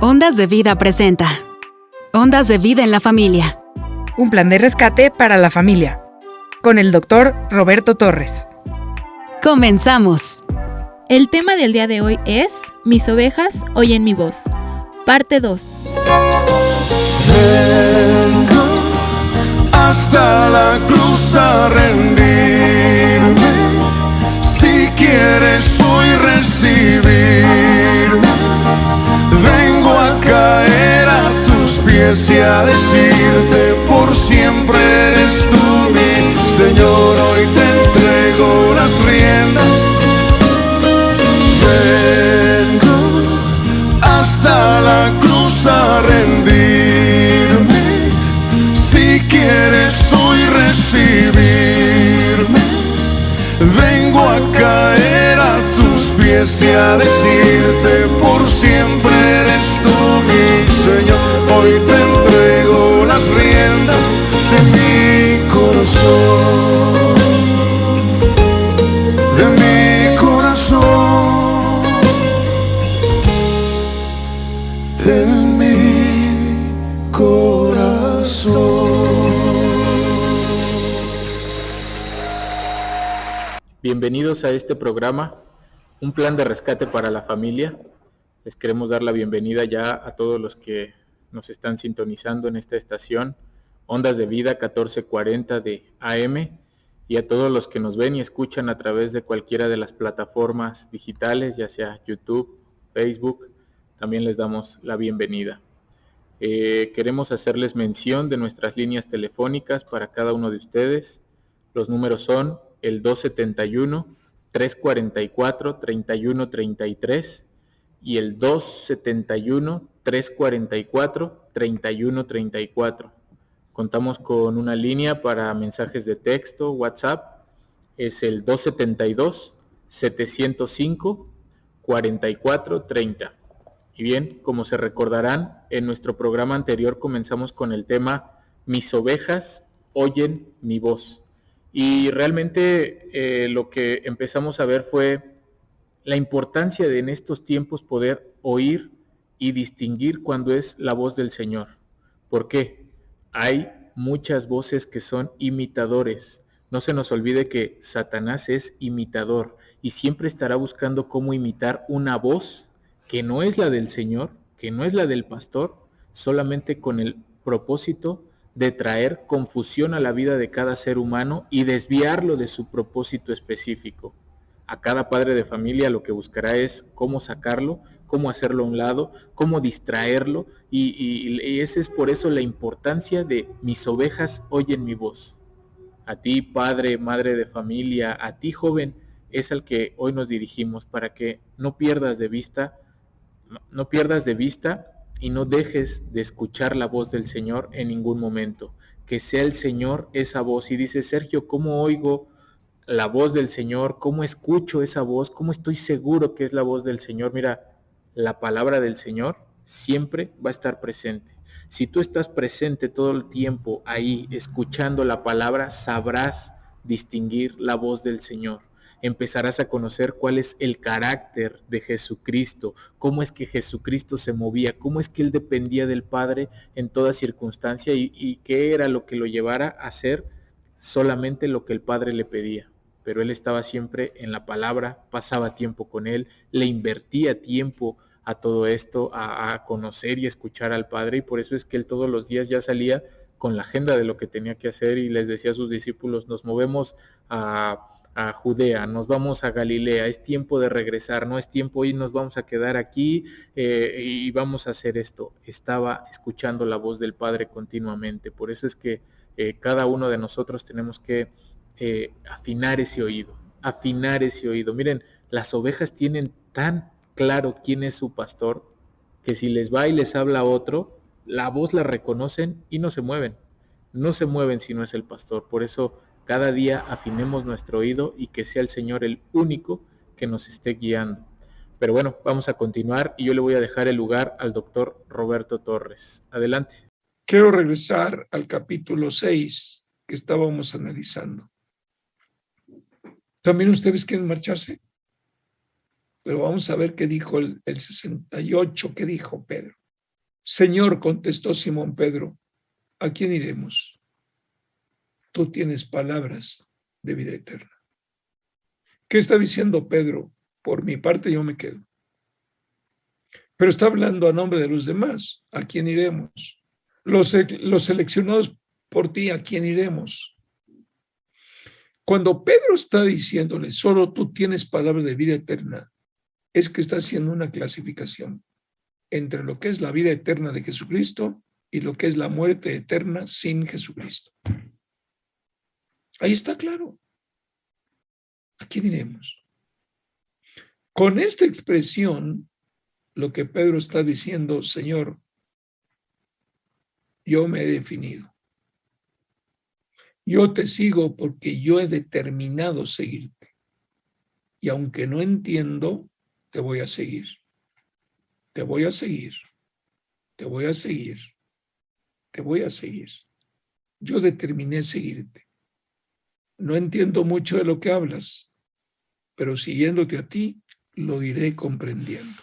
Ondas de Vida presenta Ondas de Vida en la Familia. Un plan de rescate para la familia. Con el Dr. Roberto Torres. ¡Comenzamos! El tema del día de hoy es Mis ovejas oyen mi voz, parte 2. Vengo hasta la cruz a rendirme. Si quieres hoy recibirme, vengo a caer a tus pies y a decirte: por siempre eres tú mi Señor. Hoy te entrego las riendas. Vengo hasta la cruz a rendirme. Si quieres hoy recibirme, vengo a caer a tus pies y a decirte: por siempre eres tú mi Señor. Hoy te entrego las riendas de mi corazón, de mi corazón, de mi corazón. Bienvenidos a este programa, un plan de rescate para la familia. Les queremos dar la bienvenida ya a todos los que nos están sintonizando en esta estación, Ondas de Vida 1440 de AM, y a todos los que nos ven y escuchan a través de cualquiera de las plataformas digitales, ya sea YouTube, Facebook. También les damos la bienvenida. Queremos hacerles mención de nuestras líneas telefónicas para cada uno de ustedes. Los números son el 271-344-3133 y el 271-344-3134. Contamos con una línea para mensajes de texto, WhatsApp, es el 272-705-4430. Y bien, como se recordarán, en nuestro programa anterior comenzamos con el tema Mis ovejas oyen mi voz. Y realmente lo que empezamos a ver fue la importancia de en estos tiempos poder oír y distinguir cuando es la voz del Señor. ¿Por qué? Hay muchas voces que son imitadores. No se nos olvide que Satanás es imitador y siempre estará buscando cómo imitar una voz que no es la del Señor, que no es la del pastor, solamente con el propósito de traer confusión a la vida de cada ser humano y desviarlo de su propósito específico. A cada padre de familia lo que buscará es cómo sacarlo, cómo hacerlo a un lado, cómo distraerlo, y esa es por eso la importancia de Mis ovejas oyen mi voz. A ti, padre, madre de familia, a ti, joven, es al que hoy nos dirigimos para que no pierdas de vista y no dejes de escuchar la voz del Señor en ningún momento. Que sea el Señor esa voz. Y dice Sergio, ¿cómo oigo la voz del Señor? ¿Cómo escucho esa voz? ¿Cómo estoy seguro que es la voz del Señor? Mira, la palabra del Señor siempre va a estar presente. Si tú estás presente todo el tiempo ahí escuchando la palabra, sabrás distinguir la voz del Señor. Empezarás a conocer cuál es el carácter de Jesucristo, cómo es que Jesucristo se movía, cómo es que Él dependía del Padre en toda circunstancia y qué era lo que lo llevara a hacer solamente lo que el Padre le pedía. Pero Él estaba siempre en la palabra, pasaba tiempo con Él, le invertía tiempo a todo esto, a conocer y escuchar al Padre, y por eso es que Él todos los días ya salía con la agenda de lo que tenía que hacer y les decía a sus discípulos: nos movemos a Judea, nos vamos a Galilea, es tiempo de regresar, no es tiempo y nos vamos a quedar aquí y vamos a hacer esto. Estaba escuchando la voz del Padre continuamente. Por eso es que cada uno de nosotros tenemos que afinar ese oído. Miren, las ovejas tienen tan claro quién es su pastor que si les va y les habla a otro, la voz la reconocen y no se mueven si no es el pastor. Por eso cada día afinemos nuestro oído y que sea el Señor el único que nos esté guiando. Pero bueno, vamos a continuar y yo le voy a dejar el lugar al doctor Roberto Torres. Adelante. Quiero regresar al capítulo 6 que estábamos analizando. ¿También ustedes quieren marcharse? Pero vamos a ver qué dijo el 68, qué dijo Pedro. Señor, contestó Simón Pedro, ¿a quién iremos? Tú tienes palabras de vida eterna. ¿Qué está diciendo Pedro? Por mi parte yo me quedo. Pero está hablando a nombre de los demás. ¿A quién iremos? Los seleccionados por ti, ¿a quién iremos? Cuando Pedro está diciéndole, solo tú tienes palabras de vida eterna, es que está haciendo una clasificación entre lo que es la vida eterna de Jesucristo y lo que es la muerte eterna sin Jesucristo. Ahí está claro. ¿A quién iremos? Con esta expresión, lo que Pedro está diciendo, Señor, yo me he definido. Yo te sigo porque yo he determinado seguirte. Y aunque no entiendo, te voy a seguir. Te voy a seguir. Te voy a seguir. Te voy a seguir. Yo determiné seguirte. No entiendo mucho de lo que hablas, pero siguiéndote a ti, lo iré comprendiendo.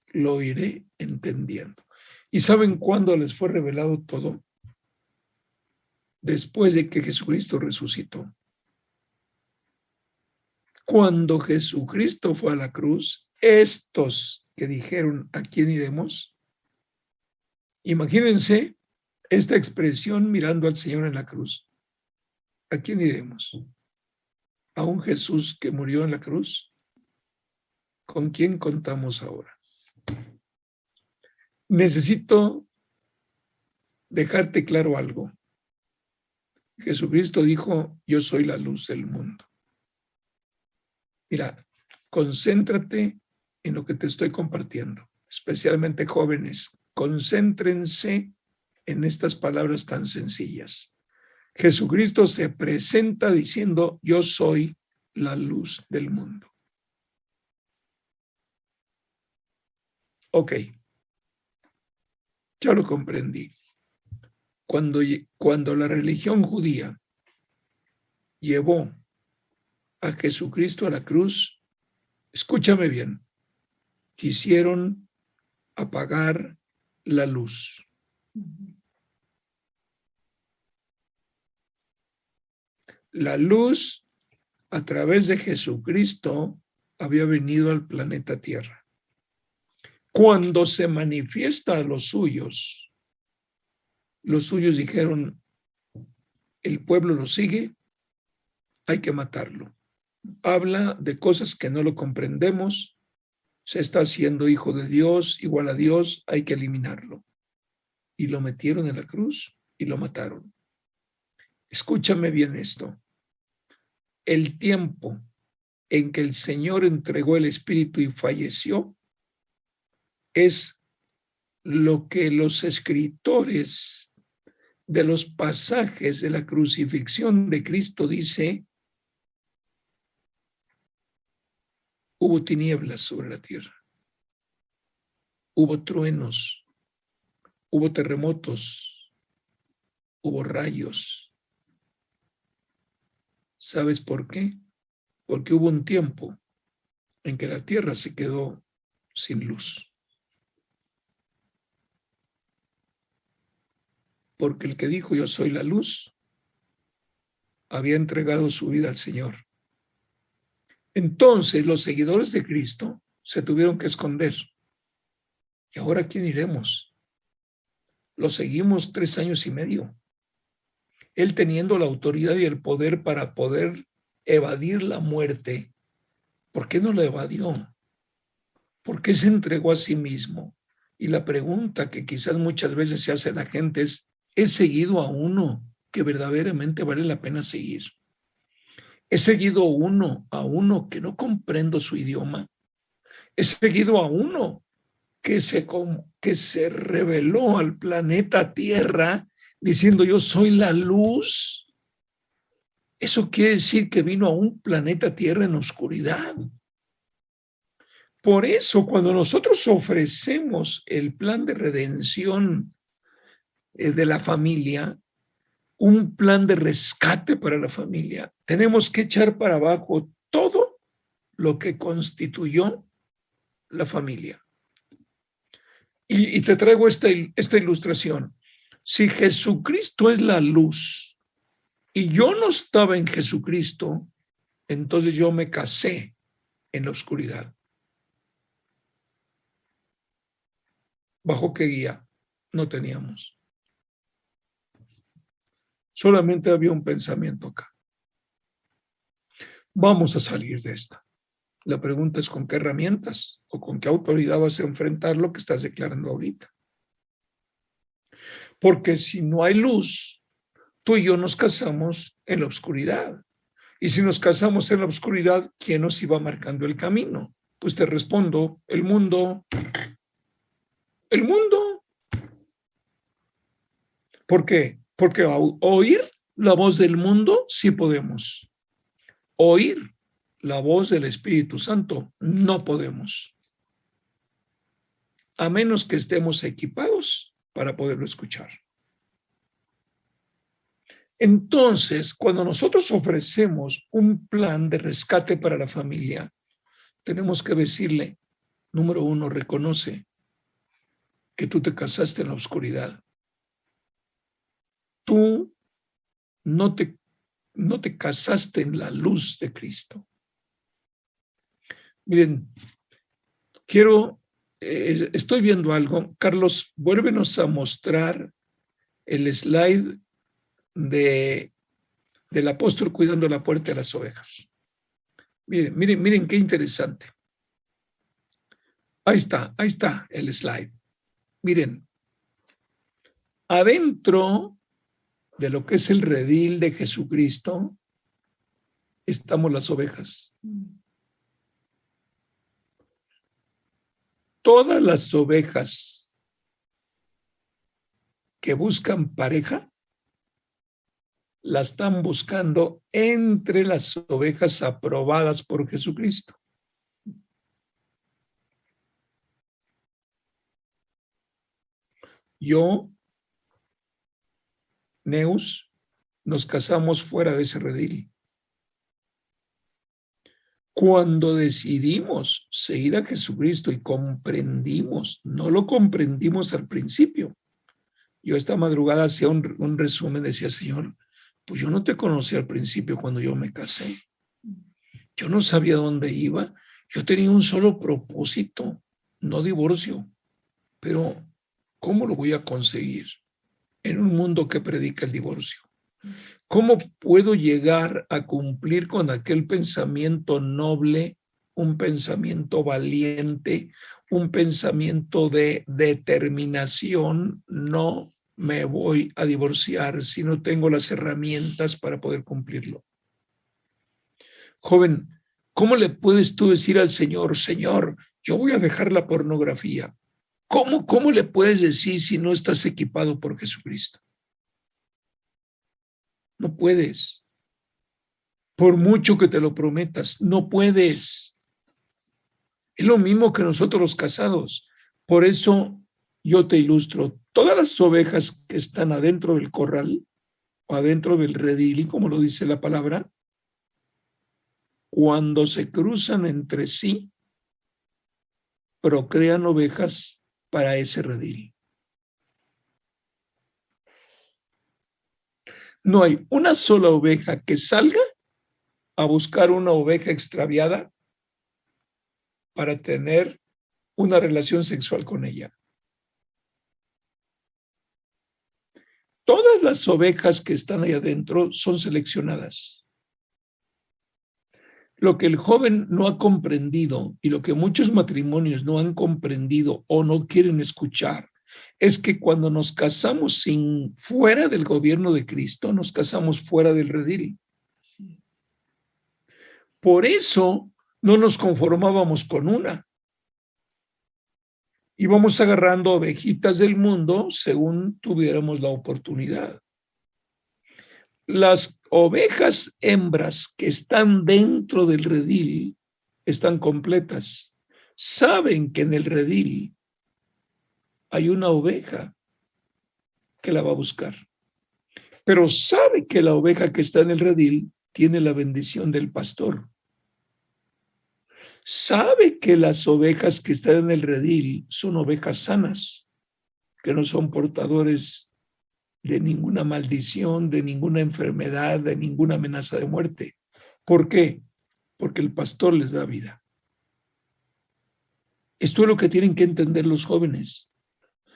Lo iré entendiendo. ¿Y saben cuándo les fue revelado todo? Después de que Jesucristo resucitó. Cuando Jesucristo fue a la cruz, estos que dijeron, ¿a quién iremos? Imagínense esta expresión mirando al Señor en la cruz. ¿A quién iremos? ¿A un Jesús que murió en la cruz? ¿Con quién contamos ahora? Necesito dejarte claro algo. Jesucristo dijo, yo soy la luz del mundo. Mira, concéntrate en lo que te estoy compartiendo, especialmente jóvenes. Concéntrense en estas palabras tan sencillas. Jesucristo se presenta diciendo, yo soy la luz del mundo. Ok, ya lo comprendí. Cuando la religión judía llevó a Jesucristo a la cruz, escúchame bien, quisieron apagar la luz. La luz, a través de Jesucristo, había venido al planeta Tierra. Cuando se manifiesta a los suyos dijeron, el pueblo lo sigue, hay que matarlo. Habla de cosas que no lo comprendemos, se está haciendo hijo de Dios, igual a Dios, hay que eliminarlo. Y lo metieron en la cruz y lo mataron. Escúchame bien esto. El tiempo en que el Señor entregó el Espíritu y falleció es lo que los escritores de los pasajes de la crucifixión de Cristo dice, hubo tinieblas sobre la tierra, hubo truenos, hubo terremotos, hubo rayos. ¿Sabes por qué? Porque hubo un tiempo en que la tierra se quedó sin luz. Porque el que dijo yo soy la luz, había entregado su vida al Señor. Entonces los seguidores de Cristo se tuvieron que esconder. ¿Y ahora a quién iremos? Lo seguimos 3 años y medio. Él teniendo la autoridad y el poder para poder evadir la muerte. ¿Por qué no la evadió? ¿Por qué se entregó a sí mismo? Y la pregunta que quizás muchas veces se hace la gente es, ¿he seguido a uno que verdaderamente vale la pena seguir? ¿He seguido a uno que no comprendo su idioma? ¿He seguido a uno que se reveló al planeta Tierra diciendo yo soy la luz? Eso quiere decir que vino a un planeta Tierra en oscuridad. Por eso, cuando nosotros ofrecemos el plan de redención de la familia, un plan de rescate para la familia, tenemos que echar para abajo todo lo que constituyó la familia. Y te traigo esta ilustración. Si Jesucristo es la luz y yo no estaba en Jesucristo, entonces yo me casé en la oscuridad. ¿Bajo qué guía? No teníamos. Solamente había un pensamiento acá. Vamos a salir de esta. La pregunta es con qué herramientas o con qué autoridad vas a enfrentar lo que estás declarando ahorita. Porque si no hay luz, tú y yo nos casamos en la oscuridad. Y si nos casamos en la oscuridad, ¿quién nos iba marcando el camino? Pues te respondo, el mundo. El mundo. ¿Por qué? Porque oír la voz del mundo sí podemos. Oír la voz del Espíritu Santo no podemos. A menos que estemos equipados para poderlo escuchar. Entonces, cuando nosotros ofrecemos un plan de rescate para la familia, tenemos que decirle, número uno, reconoce que tú te casaste en la oscuridad. Tú no te casaste en la luz de Cristo. Miren, estoy viendo algo. Carlos, vuélvenos a mostrar el slide del apóstol cuidando la puerta de las ovejas. Miren qué interesante. Ahí está el slide. Miren, adentro de lo que es el redil de Jesucristo, estamos las ovejas. Todas las ovejas que buscan pareja, la están buscando entre las ovejas aprobadas por Jesucristo. Yo, Neus, nos casamos fuera de ese redil. Cuando decidimos seguir a Jesucristo y comprendimos, no lo comprendimos al principio. Yo esta madrugada hacía un resumen, decía, Señor, pues yo no te conocí al principio cuando yo me casé. Yo no sabía dónde iba. Yo tenía un solo propósito, no divorcio. Pero, ¿cómo lo voy a conseguir en un mundo que predica el divorcio? ¿Cómo puedo llegar a cumplir con aquel pensamiento noble, un pensamiento valiente, un pensamiento de determinación? No me voy a divorciar si no tengo las herramientas para poder cumplirlo. Joven, ¿cómo le puedes tú decir al Señor, Señor, yo voy a dejar la pornografía? ¿Cómo le puedes decir si no estás equipado por Jesucristo? No puedes. Por mucho que te lo prometas, no puedes. Es lo mismo que nosotros los casados. Por eso yo te ilustro. Todas las ovejas que están adentro del corral o adentro del redil, como lo dice la palabra, cuando se cruzan entre sí, procrean ovejas para ese redil. No hay una sola oveja que salga a buscar una oveja extraviada para tener una relación sexual con ella. Todas las ovejas que están ahí adentro son seleccionadas. Lo que el joven no ha comprendido y lo que muchos matrimonios no han comprendido o no quieren escuchar es que cuando nos casamos fuera del gobierno de Cristo, nos casamos fuera del redil. Por eso no nos conformábamos con una. Íbamos agarrando ovejitas del mundo según tuviéramos la oportunidad. Las ovejas hembras que están dentro del redil están completas. Saben que en el redil hay una oveja que la va a buscar, pero sabe que la oveja que está en el redil tiene la bendición del pastor. Sabe que las ovejas que están en el redil son ovejas sanas, que no son portadores de ninguna maldición, de ninguna enfermedad, de ninguna amenaza de muerte. ¿Por qué? Porque el pastor les da vida. Esto es lo que tienen que entender los jóvenes.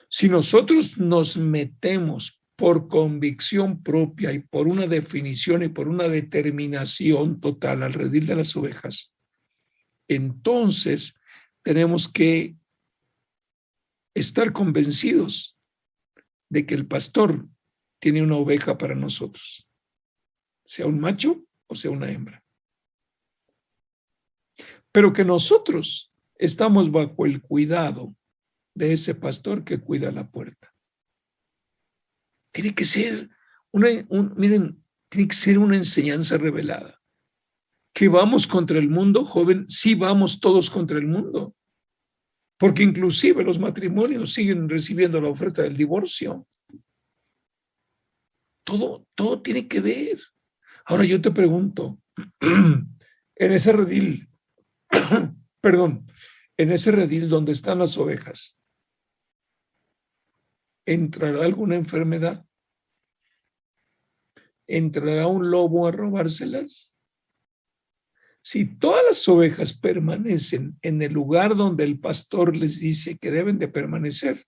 Si nosotros nos metemos por convicción propia y por una definición y por una determinación total al redil de las ovejas, entonces tenemos que estar convencidos de que el pastor tiene una oveja para nosotros, sea un macho o sea una hembra. Pero que nosotros estamos bajo el cuidado de ese pastor que cuida la puerta. Tiene que ser tiene que ser una enseñanza revelada. Que vamos contra el mundo, joven, sí vamos todos contra el mundo. Porque inclusive los matrimonios siguen recibiendo la oferta del divorcio. Todo tiene que ver. Ahora yo te pregunto, en ese redil, en ese redil donde están las ovejas, ¿entrará alguna enfermedad? ¿Entrará un lobo a robárselas? Si todas las ovejas permanecen en el lugar donde el pastor les dice que deben de permanecer,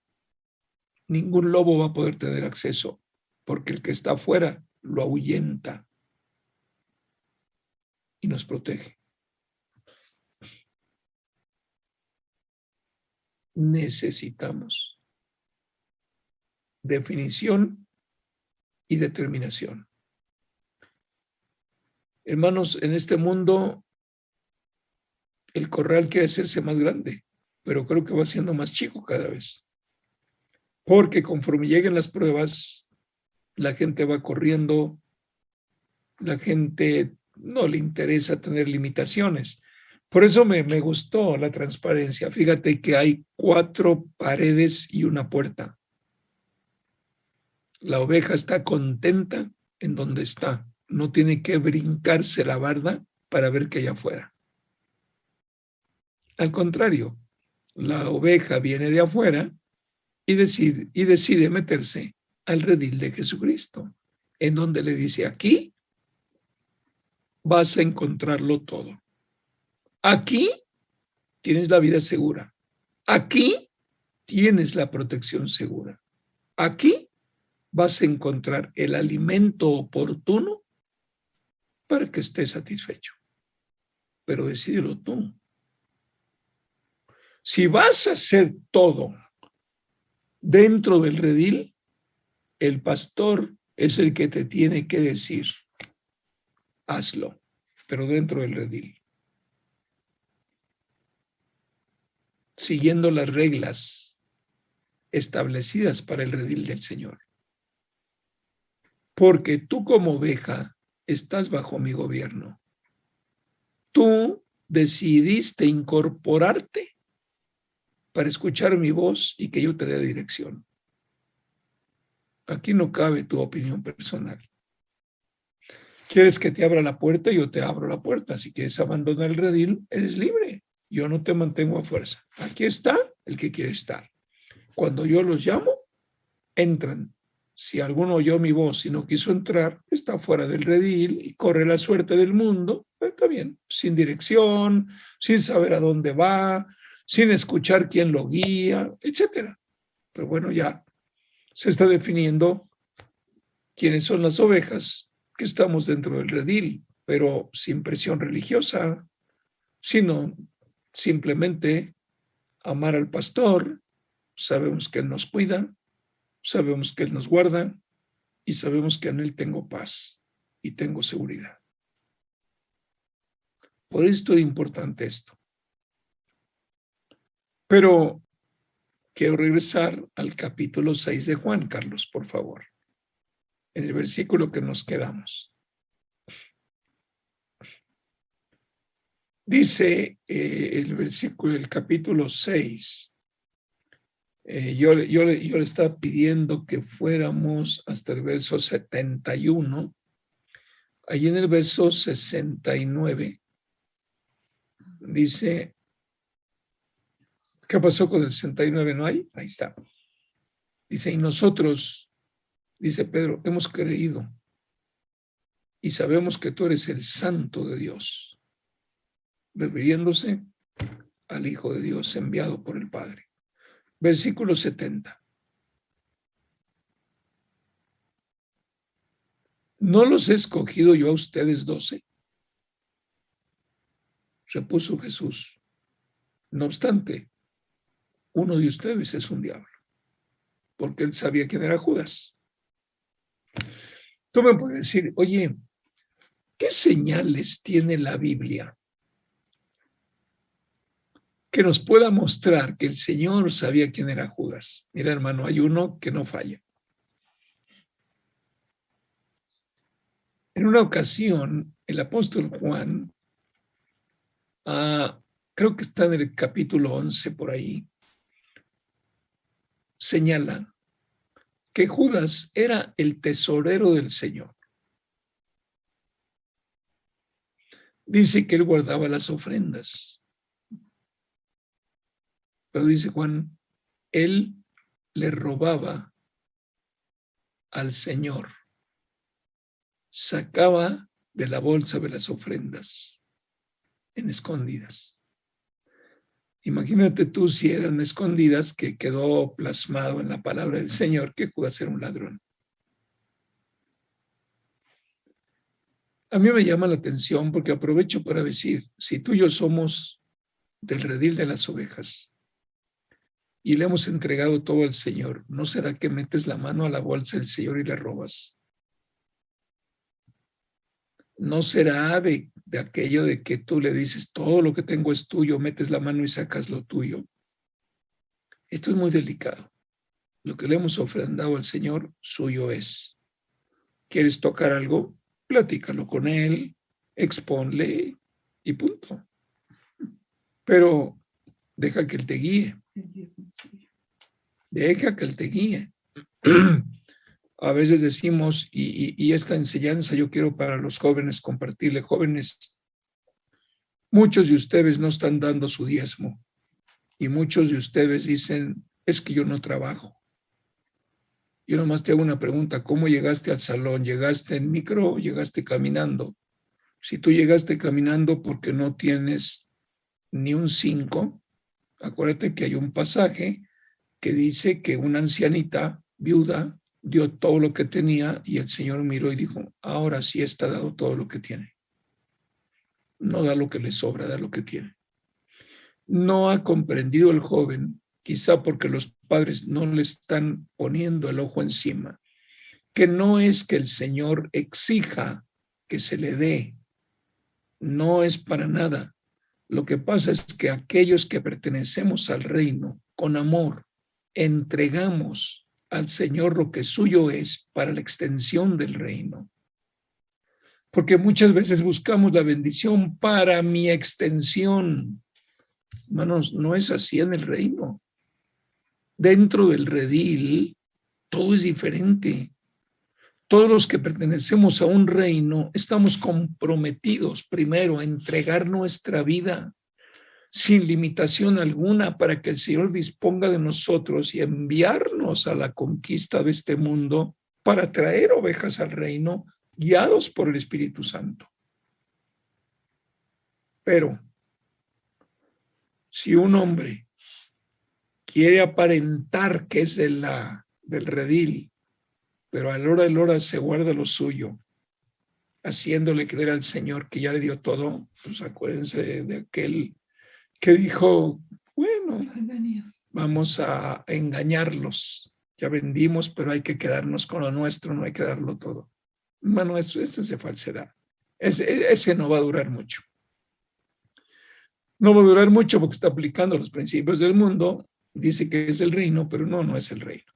ningún lobo va a poder tener acceso, porque el que está afuera lo ahuyenta y nos protege. Necesitamos definición y determinación. Hermanos, en este mundo el corral quiere hacerse más grande, pero creo que va siendo más chico cada vez. Porque conforme lleguen las pruebas, la gente va corriendo, la gente no le interesa tener limitaciones. Por eso me gustó la transparencia. Fíjate que hay 4 paredes y una puerta. La oveja está contenta en donde está. No tiene que brincarse la barda para ver qué hay afuera. Al contrario, la oveja viene de afuera y decide meterse al redil de Jesucristo, en donde le dice: aquí vas a encontrarlo todo. Aquí tienes la vida segura. Aquí tienes la protección segura. Aquí vas a encontrar el alimento oportuno para que estés satisfecho. Pero decídelo tú. Si vas a hacer todo dentro del redil, el pastor es el que te tiene que decir: hazlo, pero dentro del redil. Siguiendo las reglas establecidas para el redil del Señor. Porque tú como oveja estás bajo mi gobierno. Tú decidiste incorporarte para escuchar mi voz y que yo te dé dirección. Aquí no cabe tu opinión personal. ¿Quieres que te abra la puerta? Yo te abro la puerta. Si quieres abandonar el redil, eres libre. Yo no te mantengo a fuerza. Aquí está el que quiere estar. Cuando yo los llamo, entran. Si alguno oyó mi voz y no quiso entrar, está fuera del redil y corre la suerte del mundo. Está bien, sin dirección, sin saber a dónde va, sin escuchar quién lo guía, etcétera. Pero bueno, ya se está definiendo quiénes son las ovejas que estamos dentro del redil, pero sin presión religiosa, sino simplemente amar al pastor. Sabemos que Él nos cuida, sabemos que Él nos guarda y sabemos que en Él tengo paz y tengo seguridad. Por esto es importante esto. Pero quiero regresar al capítulo 6 de Juan, Carlos, por favor. En el versículo que nos quedamos. Dice el capítulo 6. Yo le estaba pidiendo que fuéramos hasta el verso 71. Allí en el verso 69 dice: ¿Qué pasó con el 69? ¿No hay? Ahí está. Dice, y nosotros, dice Pedro, hemos creído y sabemos que tú eres el Santo de Dios, refiriéndose al Hijo de Dios enviado por el Padre. Versículo 70. ¿No los he escogido yo a ustedes 12? Repuso Jesús. No obstante, uno de ustedes es un diablo, porque él sabía quién era Judas. Tú me puedes decir, oye, ¿qué señales tiene la Biblia que nos pueda mostrar que el Señor sabía quién era Judas? Mira, hermano, hay uno que no falla. En una ocasión, el apóstol Juan, creo que está en el capítulo 11 por ahí, señala que Judas era el tesorero del Señor. Dice que él guardaba las ofrendas. Pero dice Juan, él le robaba al Señor. Sacaba de la bolsa de las ofrendas en escondidas. Imagínate tú si eran escondidas, que quedó plasmado en la palabra del Señor que Judas era un ladrón. A mí me llama la atención porque aprovecho para decir, si tú y yo somos del redil de las ovejas y le hemos entregado todo al Señor, ¿no será que metes la mano a la bolsa del Señor y le robas? ¿No será de aquello de que tú le dices, todo lo que tengo es tuyo, metes la mano y sacas lo tuyo? Esto es muy delicado. Lo que le hemos ofrendado al Señor, suyo es. ¿Quieres tocar algo? Platícalo con Él, exponle y punto. Pero deja que Él te guíe. Deja que Él te guíe. A veces decimos, y esta enseñanza yo quiero para los jóvenes compartirle, jóvenes, muchos de ustedes no están dando su diezmo y muchos de ustedes dicen, es que yo no trabajo. Yo nomás te hago una pregunta, ¿cómo llegaste al salón? ¿Llegaste en micro o llegaste caminando? Si tú llegaste caminando porque no tienes ni un 5, acuérdate que hay un pasaje que dice que una ancianita viuda dio todo lo que tenía y el Señor miró y dijo, ahora sí está dado todo lo que tiene. No da lo que le sobra, da lo que tiene. No ha comprendido el joven, quizá porque los padres no le están poniendo el ojo encima, que no es que el Señor exija que se le dé, no es para nada. Lo que pasa es que aquellos que pertenecemos al reino, con amor, entregamos al Señor lo que suyo es para la extensión del reino. Porque muchas veces buscamos la bendición para mi extensión. Hermanos, no es así en el reino. Dentro del redil, todo es diferente. Todos los que pertenecemos a un reino estamos comprometidos primero a entregar nuestra vida sin limitación alguna para que el Señor disponga de nosotros y enviarnos a la conquista de este mundo para traer ovejas al reino guiados por el Espíritu Santo. Pero si un hombre quiere aparentar que es del redil, pero a la hora de la hora se guarda lo suyo, haciéndole creer al Señor que ya le dio todo, pues acuérdense de aquel que dijo, bueno, vamos a engañarlos. Ya vendimos, pero hay que quedarnos con lo nuestro, no hay que darlo todo. Hermano, eso es de falsedad. Ese no va a durar mucho. No va a durar mucho porque está aplicando los principios del mundo. Dice que es el reino, pero no es el reino.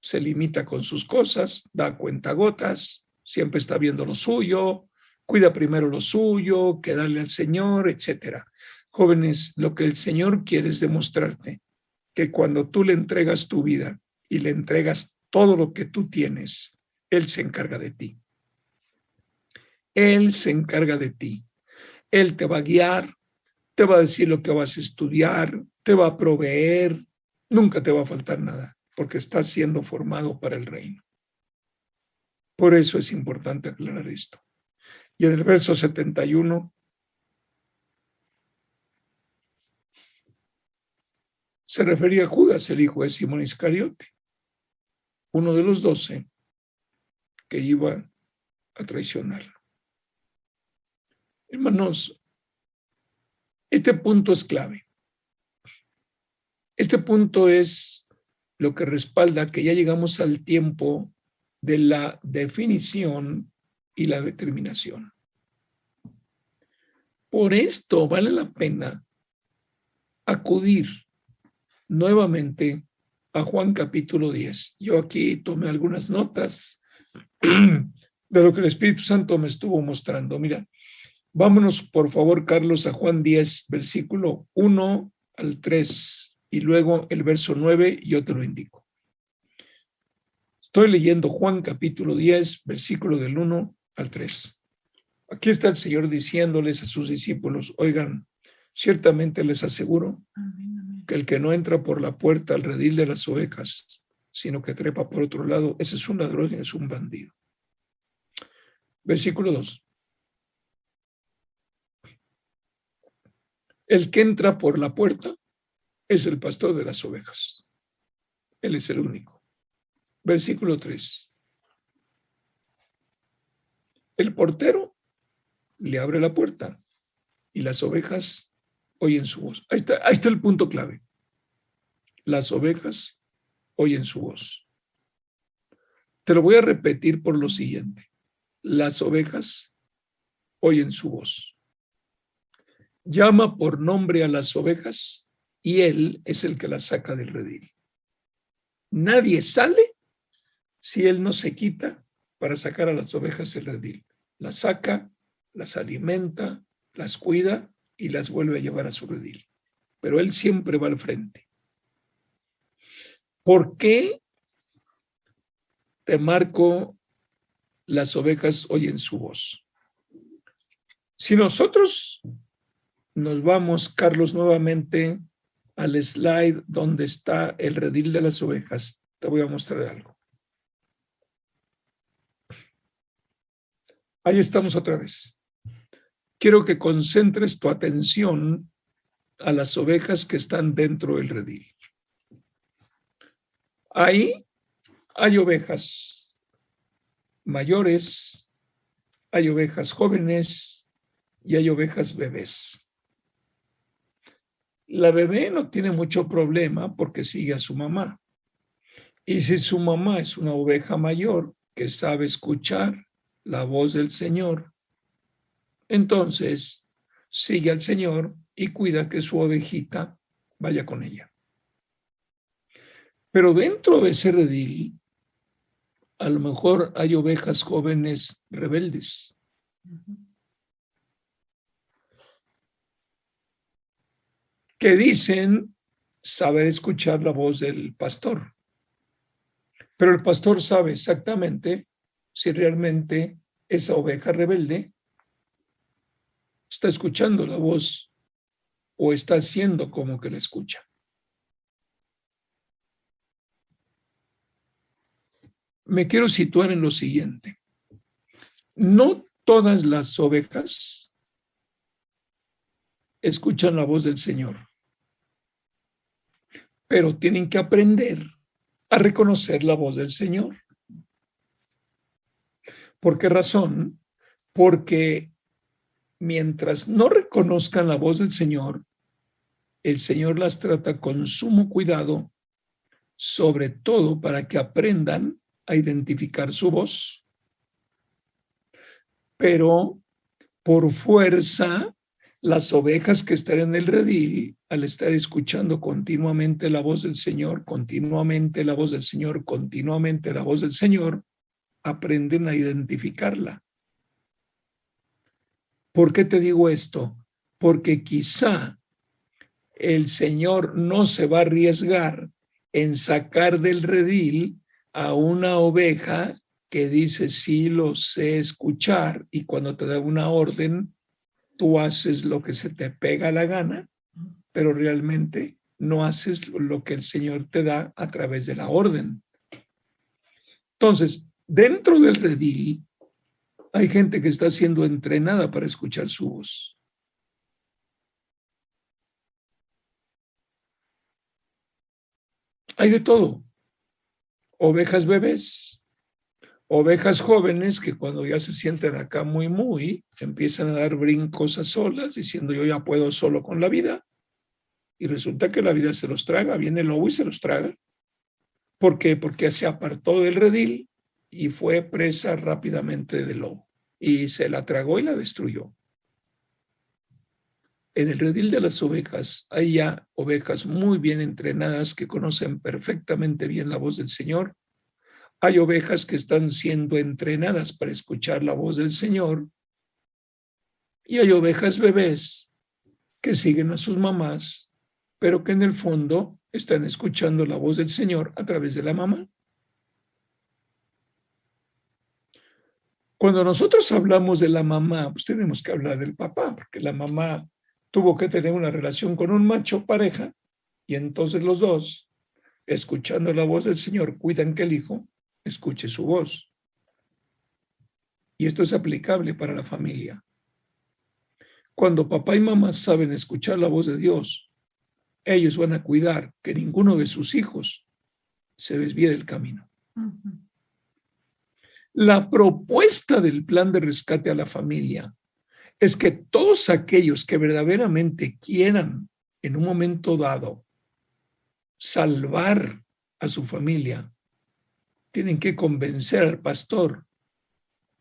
Se limita con sus cosas, da cuentagotas, siempre está viendo lo suyo, cuida primero lo suyo, que darle al Señor, etcétera. Jóvenes, lo que el Señor quiere es demostrarte que cuando tú le entregas tu vida y le entregas todo lo que tú tienes, Él se encarga de ti. Él se encarga de ti. Él te va a guiar, te va a decir lo que vas a estudiar, te va a proveer, nunca te va a faltar nada, porque estás siendo formado para el reino. Por eso es importante aclarar esto. Y en el verso 71 se refería a Judas, el hijo de Simón Iscariote, uno de los 12 que iba a traicionarlo. Hermanos, este punto es clave. Este punto es lo que respalda que ya llegamos al tiempo de la definición y la determinación. Por esto vale la pena acudir nuevamente a Juan capítulo 10. Yo aquí tomé algunas notas de lo que el Espíritu Santo me estuvo mostrando. Mira, vámonos por favor, Carlos, a Juan 10, versículo 1 al 3, y luego el verso 9, yo te lo indico. Estoy leyendo Juan capítulo 10, versículo del 1 al 3. Aquí está el Señor diciéndoles a sus discípulos, oigan, ciertamente les aseguro que el que no entra por la puerta al redil de las ovejas, sino que trepa por otro lado, ese es un ladrón y es un bandido. Versículo 2. El que entra por la puerta es el pastor de las ovejas. Él es el único. Versículo 3. El portero le abre la puerta y las ovejas oyen su voz. Ahí está el punto clave. Las ovejas oyen su voz. Te lo voy a repetir por lo siguiente. Las ovejas oyen su voz. Llama por nombre a las ovejas y él es el que las saca del redil. Nadie sale si él no se quita para sacar a las ovejas del redil. Las saca, las alimenta, las cuida y las vuelve a llevar a su redil. Pero él siempre va al frente. ¿Por qué te marco las ovejas oyen su voz? Si nosotros nos vamos, Carlos, nuevamente al slide donde está el redil de las ovejas, te voy a mostrar algo. Ahí estamos otra vez. Quiero que concentres tu atención a las ovejas que están dentro del redil. Ahí hay ovejas mayores, hay ovejas jóvenes y hay ovejas bebés. La bebé no tiene mucho problema porque sigue a su mamá. Y si su mamá es una oveja mayor que sabe escuchar la voz del Señor, entonces sigue al Señor y cuida que su ovejita vaya con ella. Pero dentro de ese redil, a lo mejor hay ovejas jóvenes rebeldes. Que dicen saber escuchar la voz del pastor. Pero el pastor sabe exactamente si realmente esa oveja rebelde está escuchando la voz o está haciendo como que la escucha. Me quiero situar en lo siguiente. No todas las ovejas escuchan la voz del Señor, pero tienen que aprender a reconocer la voz del Señor. ¿Por qué razón? Porque mientras no reconozcan la voz del Señor, el Señor las trata con sumo cuidado, sobre todo para que aprendan a identificar su voz. Pero por fuerza, las ovejas que están en el redil, al estar escuchando continuamente la voz del Señor, continuamente la voz del Señor, continuamente la voz del Señor, aprenden a identificarla. ¿Por qué te digo esto? Porque quizá el Señor no se va a arriesgar en sacar del redil a una oveja que dice sí lo sé escuchar y cuando te da una orden tú haces lo que se te pega la gana, pero realmente no haces lo que el Señor te da a través de la orden. Entonces, dentro del redil, hay gente que está siendo entrenada para escuchar su voz. Hay de todo. Ovejas bebés, ovejas jóvenes que cuando ya se sienten acá muy, empiezan a dar brincos a solas, diciendo yo ya puedo solo con la vida. Y resulta que la vida se los traga, viene el lobo y se los traga. ¿Por qué? Porque se apartó del redil y fue presa rápidamente del lobo. Y se la tragó y la destruyó. En el redil de las ovejas hay ya ovejas muy bien entrenadas que conocen perfectamente bien la voz del Señor. Hay ovejas que están siendo entrenadas para escuchar la voz del Señor. Y hay ovejas bebés que siguen a sus mamás, pero que en el fondo están escuchando la voz del Señor a través de la mamá. Cuando nosotros hablamos de la mamá, pues tenemos que hablar del papá, porque la mamá tuvo que tener una relación con un macho pareja, y entonces los dos, escuchando la voz del Señor, cuidan que el hijo escuche su voz. Y esto es aplicable para la familia. Cuando papá y mamá saben escuchar la voz de Dios, ellos van a cuidar que ninguno de sus hijos se desvíe del camino. La propuesta del plan de rescate a la familia es que todos aquellos que verdaderamente quieran en un momento dado salvar a su familia, tienen que convencer al pastor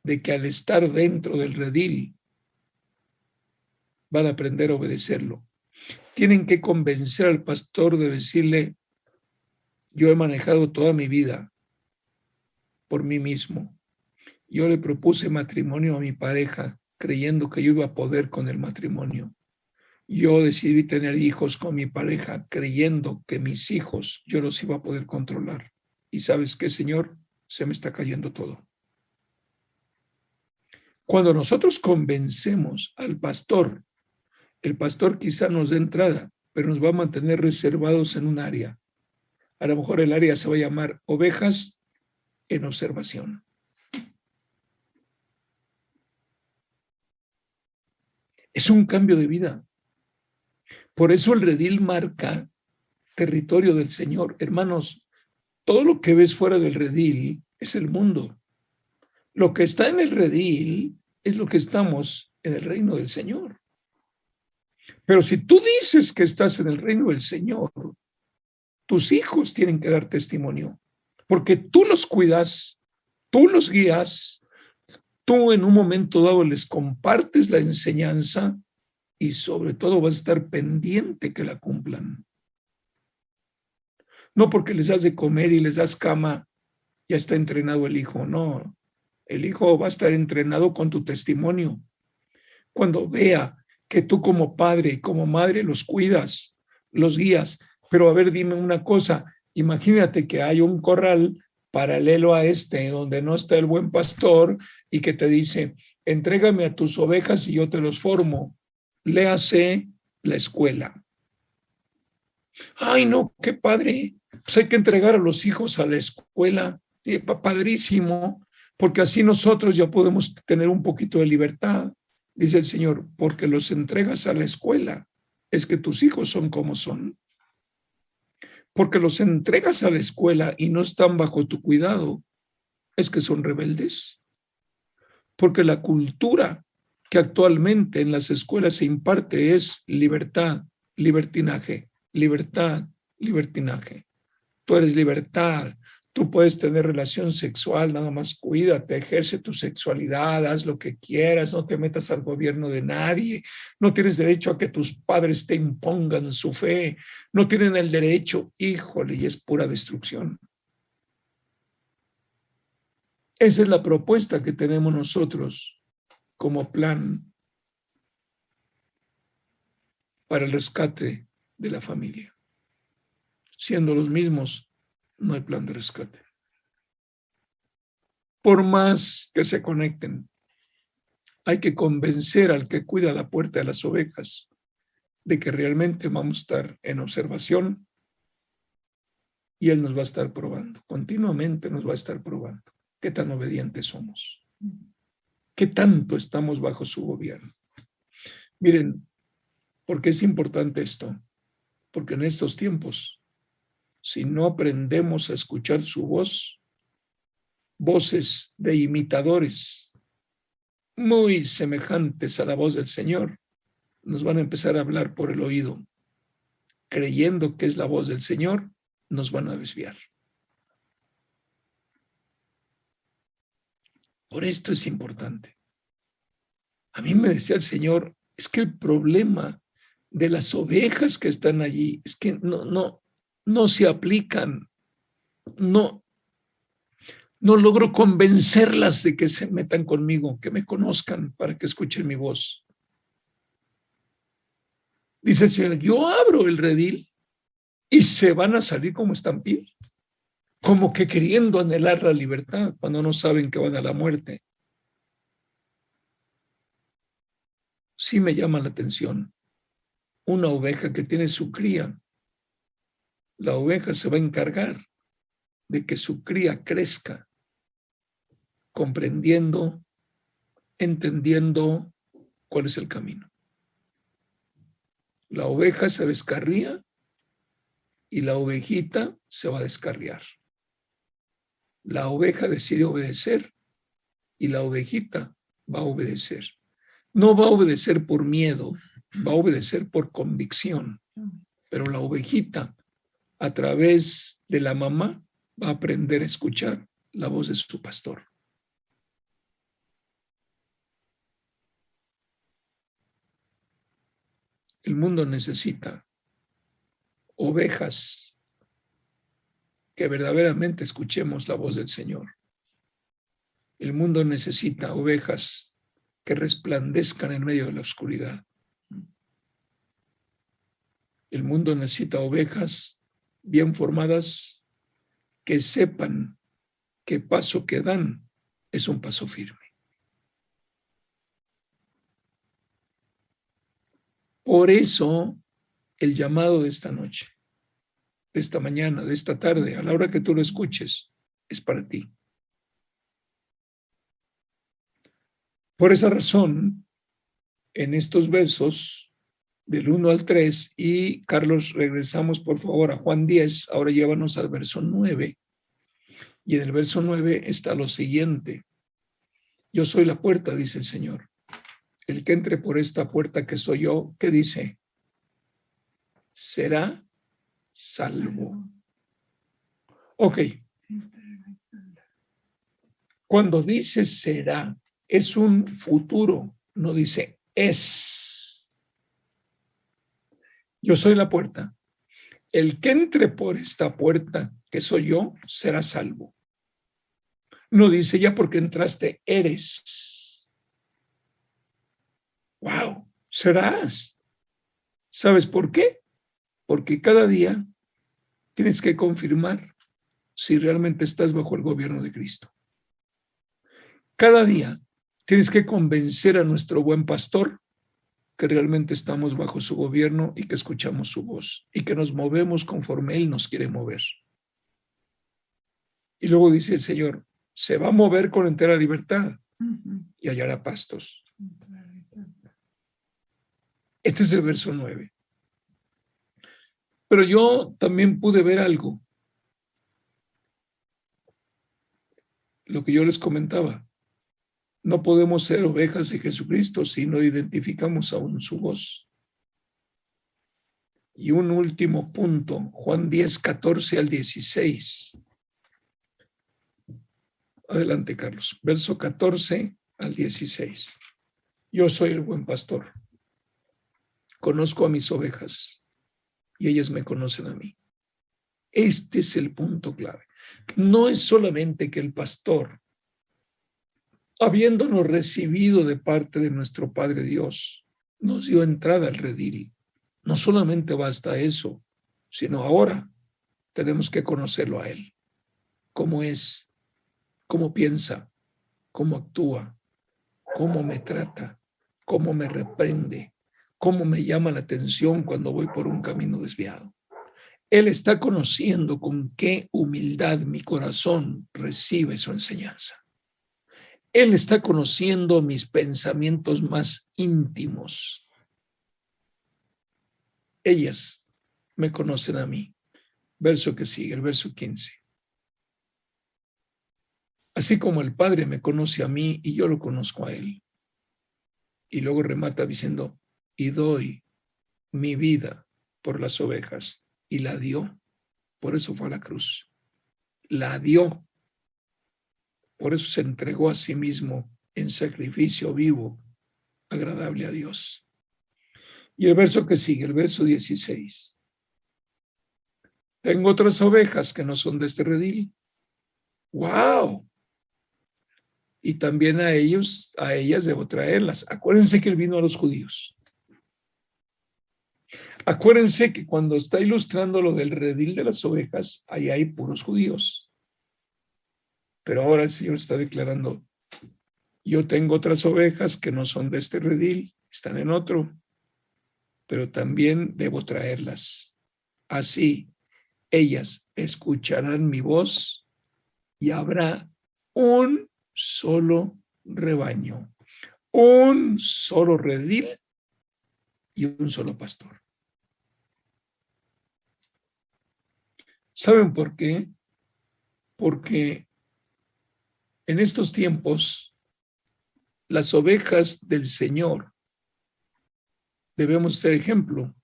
de que al estar dentro del redil van a aprender a obedecerlo. Tienen que convencer al pastor de decirle, yo he manejado toda mi vida por mí mismo. Yo le propuse matrimonio a mi pareja creyendo que yo iba a poder con el matrimonio. Yo decidí tener hijos con mi pareja creyendo que mis hijos yo los iba a poder controlar. Y ¿sabes qué, Señor? Se me está cayendo todo. Cuando nosotros convencemos al pastor, el pastor quizá nos dé entrada, pero nos va a mantener reservados en un área. A lo mejor el área se va a llamar ovejas en observación. Es un cambio de vida. Por eso el redil marca territorio del Señor. Hermanos, todo lo que ves fuera del redil es el mundo. Lo que está en el redil es lo que estamos en el reino del Señor. Pero si tú dices que estás en el reino del Señor, tus hijos tienen que dar testimonio, porque tú los cuidas, tú los guías, tú en un momento dado les compartes la enseñanza y sobre todo vas a estar pendiente que la cumplan. No porque les das de comer y les das cama, ya está entrenado el hijo, no. El hijo va a estar entrenado con tu testimonio. Cuando vea que tú como padre y como madre los cuidas, los guías. Pero a ver, dime una cosa, imagínate que hay un corral paralelo a este, donde no está el buen pastor y que te dice, entrégame a tus ovejas y yo te los formo. Léase la escuela. Ay, no, qué padre. Pues hay que entregar a los hijos a la escuela. Padrísimo, porque así nosotros ya podemos tener un poquito de libertad. Dice el Señor, porque los entregas a la escuela. Es que tus hijos son como son. Porque los entregas a la escuela y no están bajo tu cuidado, es que son rebeldes. Porque la cultura que actualmente en las escuelas se imparte es libertad, libertinaje, libertad, libertinaje. Tú eres libertad, tú puedes tener relación sexual, nada más cuídate, ejerce tu sexualidad, haz lo que quieras, no te metas al gobierno de nadie, no tienes derecho a que tus padres te impongan su fe, no tienen el derecho, híjole, y es pura destrucción. Esa es la propuesta que tenemos nosotros como plan para el rescate de la familia. Siendo los mismos, no hay plan de rescate. Por más que se conecten hay que convencer al que cuida la puerta de las ovejas de que realmente vamos a estar en observación y Él nos va a estar probando, continuamente nos va a estar probando qué tan obedientes somos, qué tanto estamos bajo su gobierno. Miren, ¿por qué es importante esto? Porque en estos tiempos, si no aprendemos a escuchar su voz, voces de imitadores muy semejantes a la voz del Señor, nos van a empezar a hablar por el oído, creyendo que es la voz del Señor, nos van a desviar. Por esto es importante. A mí me decía el Señor, es que el problema de las ovejas que están allí es que no se aplican, no logro convencerlas de que se metan conmigo, que me conozcan para que escuchen mi voz. Dice el Señor, yo abro el redil y se van a salir como estampida, como que queriendo anhelar la libertad cuando no saben que van a la muerte. Sí me llama la atención una oveja que tiene su cría. La oveja se va a encargar de que su cría crezca, comprendiendo, entendiendo cuál es el camino. La oveja se descarría y la ovejita se va a descarriar. La oveja decide obedecer y la ovejita va a obedecer. No va a obedecer por miedo, va a obedecer por convicción. Pero la ovejita, a través de la mamá, va a aprender a escuchar la voz de su pastor. El mundo necesita ovejas que verdaderamente escuchemos la voz del Señor. El mundo necesita ovejas que resplandezcan en medio de la oscuridad. El mundo necesita ovejas bien formadas que sepan que el paso que dan es un paso firme. Por eso el llamado de esta noche, de esta mañana, de esta tarde, a la hora que tú lo escuches, es para ti. Por esa razón, en estos versos del 1 al 3, y Carlos, regresamos por favor a Juan 10, ahora llévanos al verso 9, y en el verso 9 está lo siguiente: yo soy la puerta, dice el Señor. El que entre por esta puerta que soy yo, ¿qué dice? Será salvo. Ok. Cuando dice será, es un futuro, no dice es. Yo soy la puerta. El que entre por esta puerta que soy yo, será salvo. No dice ya porque entraste, eres. ¡Wow! Serás. ¿Sabes por qué? Porque cada día tienes que confirmar si realmente estás bajo el gobierno de Cristo. Cada día tienes que convencer a nuestro buen pastor que realmente estamos bajo su gobierno y que escuchamos su voz y que nos movemos conforme Él nos quiere mover. Y luego dice el Señor, se va a mover con entera libertad y hallará pastos. Este es el verso 9. Pero yo también pude ver algo. Lo que yo les comentaba. No podemos ser ovejas de Jesucristo si no identificamos aún su voz. Y un último punto, Juan 10, 14 al 16. Adelante, Carlos. Verso 14 al 16. Yo soy el buen pastor. Conozco a mis ovejas y ellas me conocen a mí. Este es el punto clave. No es solamente que el pastor, habiéndonos recibido de parte de nuestro Padre Dios, nos dio entrada al redil. No solamente basta eso, sino ahora tenemos que conocerlo a Él. Cómo es, cómo piensa, cómo actúa, cómo me trata, cómo me reprende, cómo me llama la atención cuando voy por un camino desviado. Él está conociendo con qué humildad mi corazón recibe su enseñanza. Él está conociendo mis pensamientos más íntimos. Ellas me conocen a mí. Verso que sigue, el verso 15. Así como el Padre me conoce a mí y yo lo conozco a él. Y luego remata diciendo, y doy mi vida por las ovejas. Y la dio. Por eso fue a la cruz. La dio. Por eso se entregó a sí mismo en sacrificio vivo, agradable a Dios. Y el verso que sigue, el verso 16. Tengo otras ovejas que no son de este redil. ¡Wow! Y también a ellas debo traerlas. Acuérdense que él vino a los judíos. Acuérdense que cuando está ilustrando lo del redil de las ovejas, ahí hay puros judíos. Pero ahora el Señor está declarando, yo tengo otras ovejas que no son de este redil, están en otro, pero también debo traerlas. Así, ellas escucharán mi voz y habrá un solo rebaño, un solo redil y un solo pastor. ¿Saben por qué? Porque en estos tiempos, las ovejas del Señor debemos ser ejemplo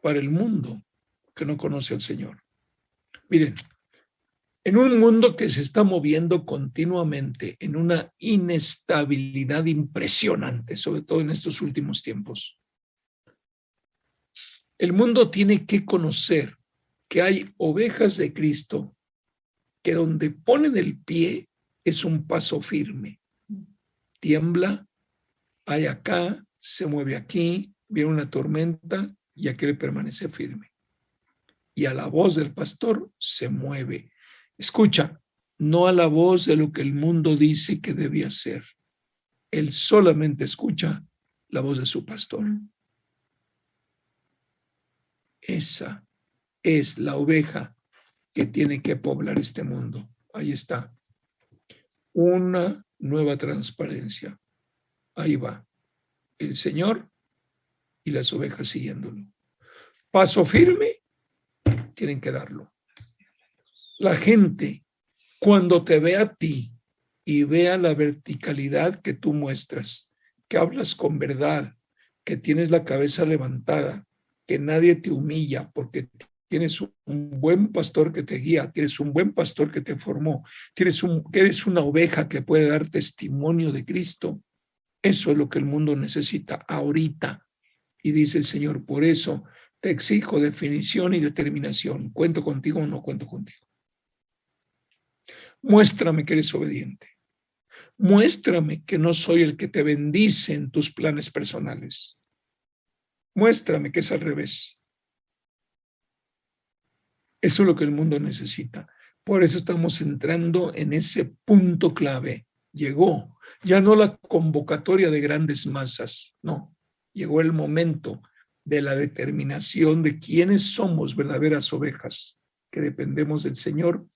para el mundo que no conoce al Señor. Miren, en un mundo que se está moviendo continuamente en una inestabilidad impresionante, sobre todo en estos últimos tiempos, el mundo tiene que conocer que hay ovejas de Cristo que donde ponen el pie es un paso firme. Tiembla, hay acá, se mueve aquí, viene una tormenta y aquel permanece firme. Y a la voz del pastor se mueve. Escucha, no a la voz de lo que el mundo dice que debe hacer. Él solamente escucha la voz de su pastor. Esa es la oveja que tiene que poblar este mundo. Ahí está. Una nueva transparencia. Ahí va. El Señor y las ovejas siguiéndolo. Paso firme, tienen que darlo. La gente, cuando te ve a ti y vea la verticalidad que tú muestras, que hablas con verdad, que tienes la cabeza levantada, que nadie te humilla porque tienes un buen pastor que te guía, tienes un buen pastor que te formó, que eres una oveja que puede dar testimonio de Cristo. Eso es lo que el mundo necesita ahorita. Y dice el Señor, por eso te exijo definición y determinación. ¿Cuento contigo o no cuento contigo? Muéstrame que eres obediente. Muéstrame que no soy el que te bendice en tus planes personales. Muéstrame que es al revés. Eso es lo que el mundo necesita. Por eso estamos entrando en ese punto clave. Llegó, ya no la convocatoria de grandes masas, no. Llegó el momento de la determinación de quiénes somos verdaderas ovejas, que dependemos del Señor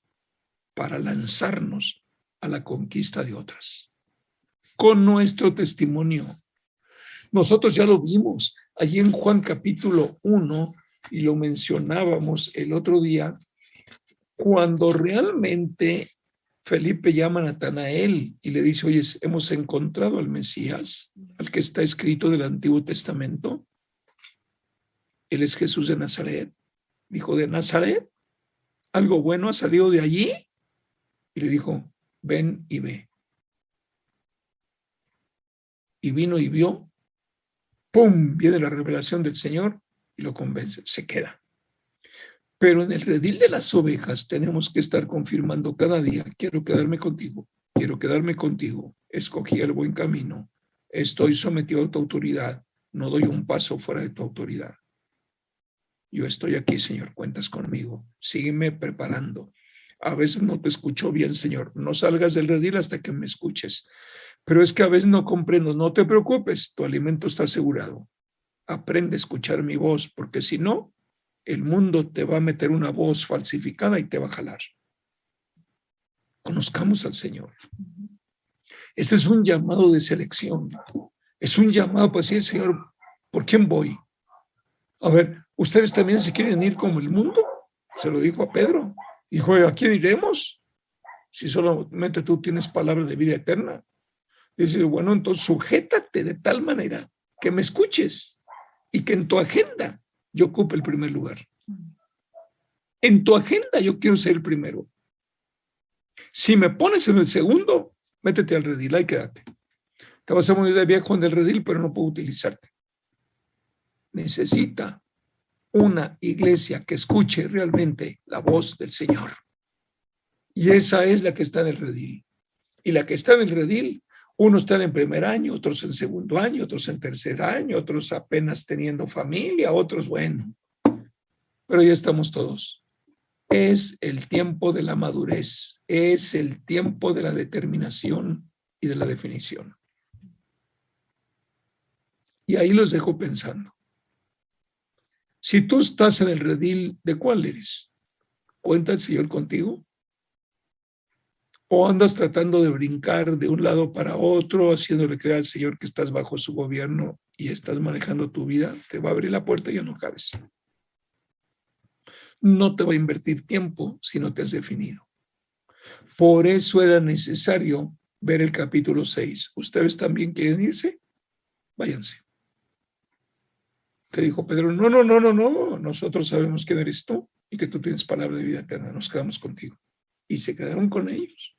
para lanzarnos a la conquista de otras. Con nuestro testimonio. Nosotros ya lo vimos allí en Juan capítulo 1 y lo mencionábamos el otro día, cuando realmente Felipe llama a Natanael y le dice, oye, hemos encontrado al Mesías, al que está escrito del Antiguo Testamento. Él es Jesús de Nazaret. Dijo, ¿de Nazaret? ¿Algo bueno ha salido de allí? Y le dijo, ven y ve. Y vino y vio. ¡Pum! Viene la revelación del Señor y lo convence. Se queda. Pero en el redil de las ovejas tenemos que estar confirmando cada día, quiero quedarme contigo, quiero quedarme contigo, escogí el buen camino, estoy sometido a tu autoridad, no doy un paso fuera de tu autoridad. Yo estoy aquí, Señor, cuentas conmigo, sígueme preparando. A veces no te escucho bien, Señor. No salgas del redil hasta que me escuches. Pero es que a veces no comprendo. No te preocupes, tu alimento está asegurado. Aprende a escuchar mi voz, porque si no, el mundo te va a meter una voz falsificada y te va a jalar. Conozcamos al Señor. Este es un llamado de selección. Es un llamado para decir, Señor, ¿por quién voy? A ver, ¿ustedes también se quieren ir como el mundo? Se lo dijo a Pedro. Dijo, ¿a quién iremos? Si solamente tú tienes palabra de vida eterna. Dice, bueno, entonces sujétate de tal manera que me escuches y que en tu agenda yo ocupe el primer lugar. En tu agenda yo quiero ser el primero. Si me pones en el segundo, métete al redil y quédate. Te vas a morir de viejo en el redil, pero no puedo utilizarte. Necesita una iglesia que escuche realmente la voz del Señor. Y esa es la que está en el redil. Y la que está en el redil, unos están en primer año, otros en segundo año, otros en tercer año, otros apenas teniendo familia, otros, bueno. Pero ya estamos todos. Es el tiempo de la madurez, es el tiempo de la determinación y de la definición. Y ahí los dejo pensando. Si tú estás en el redil, ¿de cuál eres? ¿Cuenta el Señor contigo? ¿O andas tratando de brincar de un lado para otro, haciéndole creer al Señor que estás bajo su gobierno y estás manejando tu vida? Te va a abrir la puerta y ya no cabes. No te va a invertir tiempo si no te has definido. Por eso era necesario ver el capítulo 6. ¿Ustedes también quieren irse? Váyanse. Te dijo Pedro, no, nosotros sabemos quién eres tú y que tú tienes palabra de vida eterna, nos quedamos contigo. Y se quedaron con ellos.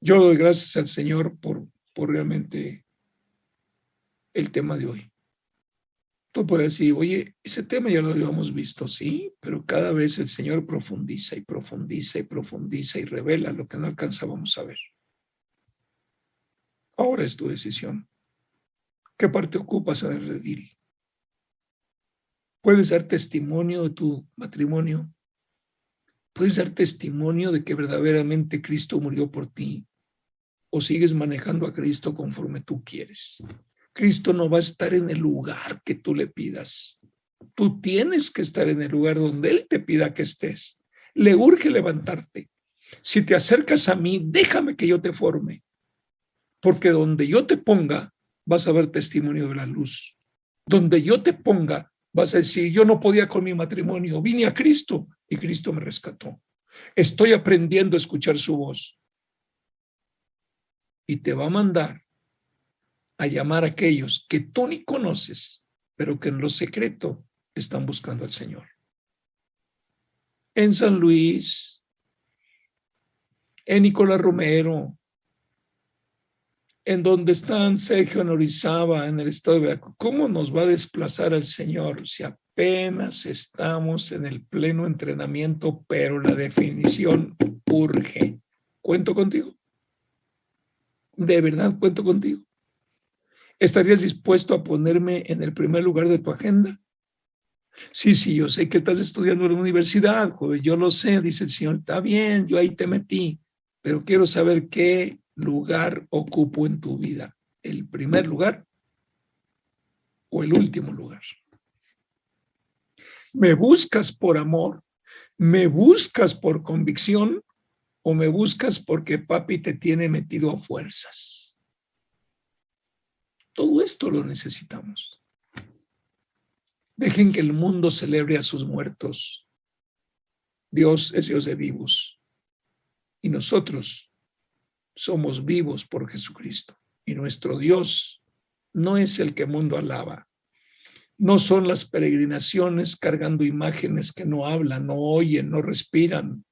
Yo doy gracias al Señor por realmente el tema de hoy. Tú puedes decir, oye, ese tema ya lo habíamos visto, sí, pero cada vez el Señor profundiza y profundiza y profundiza y revela lo que no alcanzábamos a ver. Ahora es tu decisión. ¿Qué parte ocupas en el redil? ¿Puedes dar testimonio de tu matrimonio? ¿Puedes dar testimonio de que verdaderamente Cristo murió por ti? ¿O sigues manejando a Cristo conforme tú quieres? Cristo no va a estar en el lugar que tú le pidas. Tú tienes que estar en el lugar donde Él te pida que estés. Le urge levantarte. Si te acercas a mí, déjame que yo te forme. Porque donde yo te ponga, vas a ver testimonio de la luz. Donde yo te ponga, vas a decir, yo no podía con mi matrimonio, vine a Cristo y Cristo me rescató. Estoy aprendiendo a escuchar su voz. Y te va a mandar a llamar a aquellos que tú ni conoces, pero que en lo secreto están buscando al Señor. En San Luis, en Nicolás Romero, en donde están Sergio en Orizaba, en el estado de Veracruz. ¿Cómo nos va a desplazar el Señor si apenas estamos en el pleno entrenamiento, pero la definición urge? ¿Cuento contigo? ¿De verdad cuento contigo? ¿Estarías dispuesto a ponerme en el primer lugar de tu agenda? Sí, yo sé que estás estudiando en la universidad, joven, yo lo sé, dice el Señor. Está bien, yo ahí te metí, pero quiero saber qué lugar ocupo en tu vida. ¿El primer lugar o el último lugar? ¿Me buscas por amor? ¿Me buscas por convicción? ¿O me buscas porque papi te tiene metido a fuerzas? Todo esto lo necesitamos. Dejen que el mundo celebre a sus muertos. Dios es Dios de vivos. Y nosotros somos vivos por Jesucristo. Y nuestro Dios no es el que el mundo alaba. No son las peregrinaciones cargando imágenes que no hablan, no oyen, no respiran.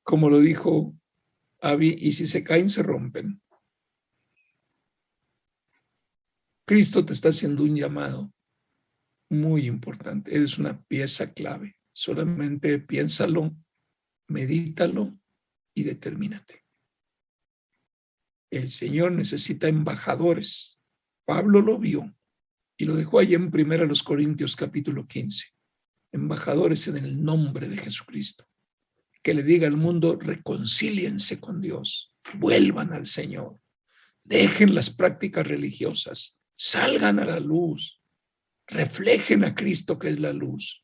Como lo dijo Abby, y si se caen, se rompen. Cristo te está haciendo un llamado muy importante. Eres una pieza clave. Solamente piénsalo, medítalo y determínate. El Señor necesita embajadores. Pablo lo vio y lo dejó ahí en 1 Corintios capítulo 15. embajadores en el nombre de Jesucristo. Que le diga al mundo, reconcíliense con Dios, vuelvan al Señor, dejen las prácticas religiosas, salgan a la luz, reflejen a Cristo que es la luz.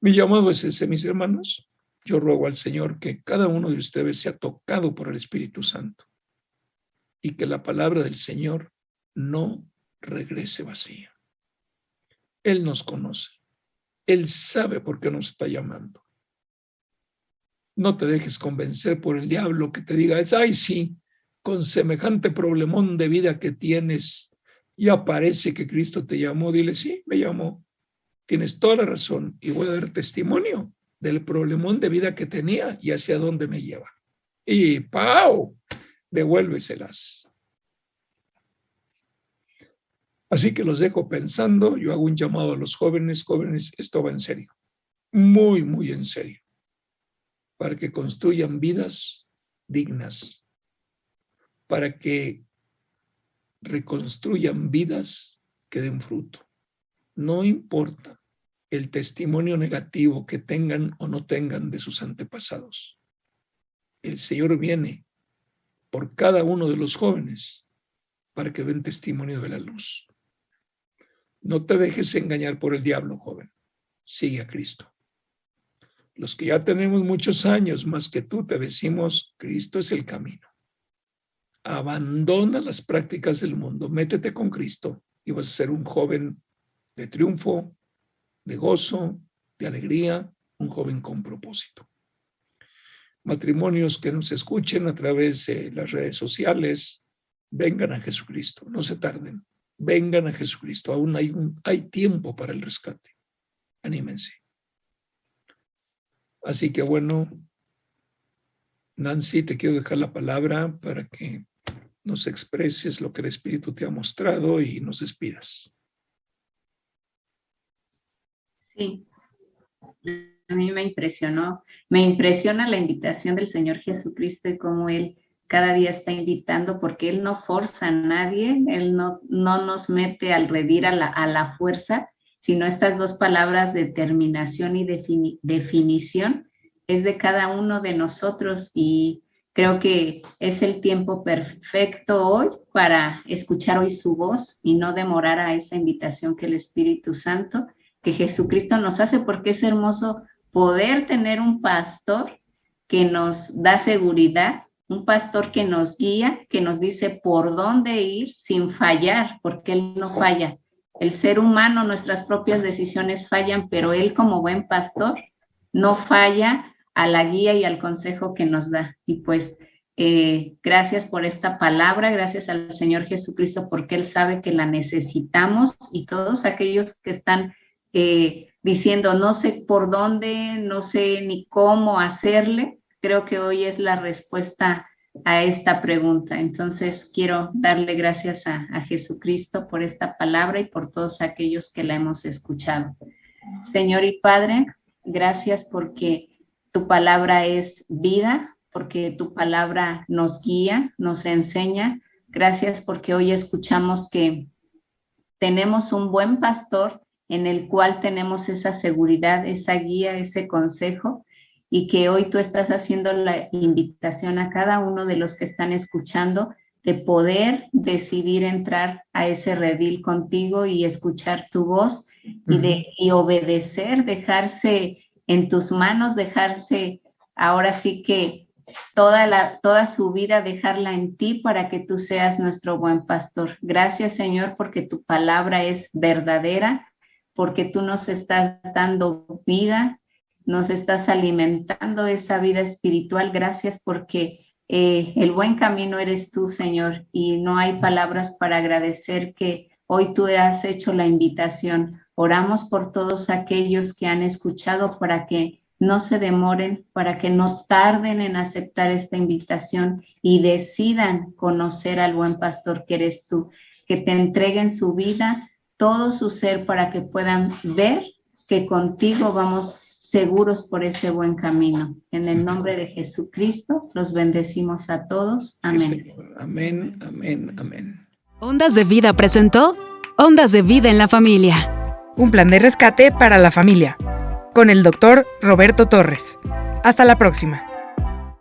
Mi llamado es ese, mis hermanos. Yo ruego al Señor que cada uno de ustedes sea tocado por el Espíritu Santo y que la palabra del Señor no regrese vacía. Él nos conoce. Él sabe por qué nos está llamando. No te dejes convencer por el diablo que te diga, ay sí, con semejante problemón de vida que tienes, ya parece que Cristo te llamó. Dile, sí, me llamó. Tienes toda la razón y voy a dar testimonio del problemón de vida que tenía y hacia dónde me lleva. Y ¡pau! Devuélveselas. Así que los dejo pensando. Yo hago un llamado a los jóvenes. Jóvenes, esto va en serio. Muy, muy en serio. Para que construyan vidas dignas. Para que reconstruyan vidas que den fruto. No importa el testimonio negativo que tengan o no tengan de sus antepasados. El Señor viene por cada uno de los jóvenes para que den testimonio de la luz. No te dejes engañar por el diablo, joven. Sigue a Cristo. Los que ya tenemos muchos años más que tú te decimos, Cristo es el camino. Abandona las prácticas del mundo, métete con Cristo y vas a ser un joven de triunfo, de gozo, de alegría, un joven con propósito. Matrimonios que nos escuchen a través de las redes sociales, vengan a Jesucristo, no se tarden, vengan a Jesucristo, aún hay tiempo para el rescate. Anímense. Así que bueno, Nancy, te quiero dejar la palabra para que nos expreses lo que el Espíritu te ha mostrado y nos despidas. Sí, a mí me impresiona la invitación del Señor Jesucristo y cómo Él cada día está invitando, porque Él no forza a nadie, Él no nos mete al redil a la fuerza, sino estas dos palabras, determinación y definición, es de cada uno de nosotros, y creo que es el tiempo perfecto hoy para escuchar hoy su voz y no demorar a esa invitación que el Espíritu Santo, que Jesucristo nos hace, porque es hermoso poder tener un pastor que nos da seguridad, un pastor que nos guía, que nos dice por dónde ir sin fallar, porque Él no falla. El ser humano, nuestras propias decisiones fallan, pero Él como buen pastor no falla a la guía y al consejo que nos da. Y pues gracias por esta palabra, gracias al Señor Jesucristo, porque Él sabe que la necesitamos, y todos aquellos que están diciendo no sé por dónde, no sé ni cómo hacerle, creo que hoy es la respuesta a esta pregunta. Entonces quiero darle gracias a Jesucristo por esta palabra y por todos aquellos que la hemos escuchado. Señor y Padre, gracias porque tu palabra es vida, porque tu palabra nos guía, nos enseña. Gracias porque hoy escuchamos que tenemos un buen pastor en el cual tenemos esa seguridad, esa guía, ese consejo, y que hoy tú estás haciendo la invitación a cada uno de los que están escuchando de poder decidir entrar a ese redil contigo y escuchar tu voz y obedecer, dejarse en tus manos, dejarse ahora sí que toda su vida, dejarla en ti para que tú seas nuestro buen pastor. Gracias, Señor, porque tu palabra es verdadera, porque tú nos estás dando vida, nos estás alimentando esa vida espiritual. Gracias porque el buen camino eres tú, Señor, y no hay palabras para agradecer que hoy tú has hecho la invitación. Oramos por todos aquellos que han escuchado para que no se demoren, para que no tarden en aceptar esta invitación y decidan conocer al buen pastor que eres tú, que te entreguen su vida, todo su ser, para que puedan ver que contigo vamos seguros por ese buen camino. En el nombre de Jesucristo, los bendecimos a todos. Amén. Amén, amén, amén. Ondas de Vida presentó Ondas de Vida en la Familia. Un plan de rescate para la familia. Con el doctor Roberto Torres. Hasta la próxima.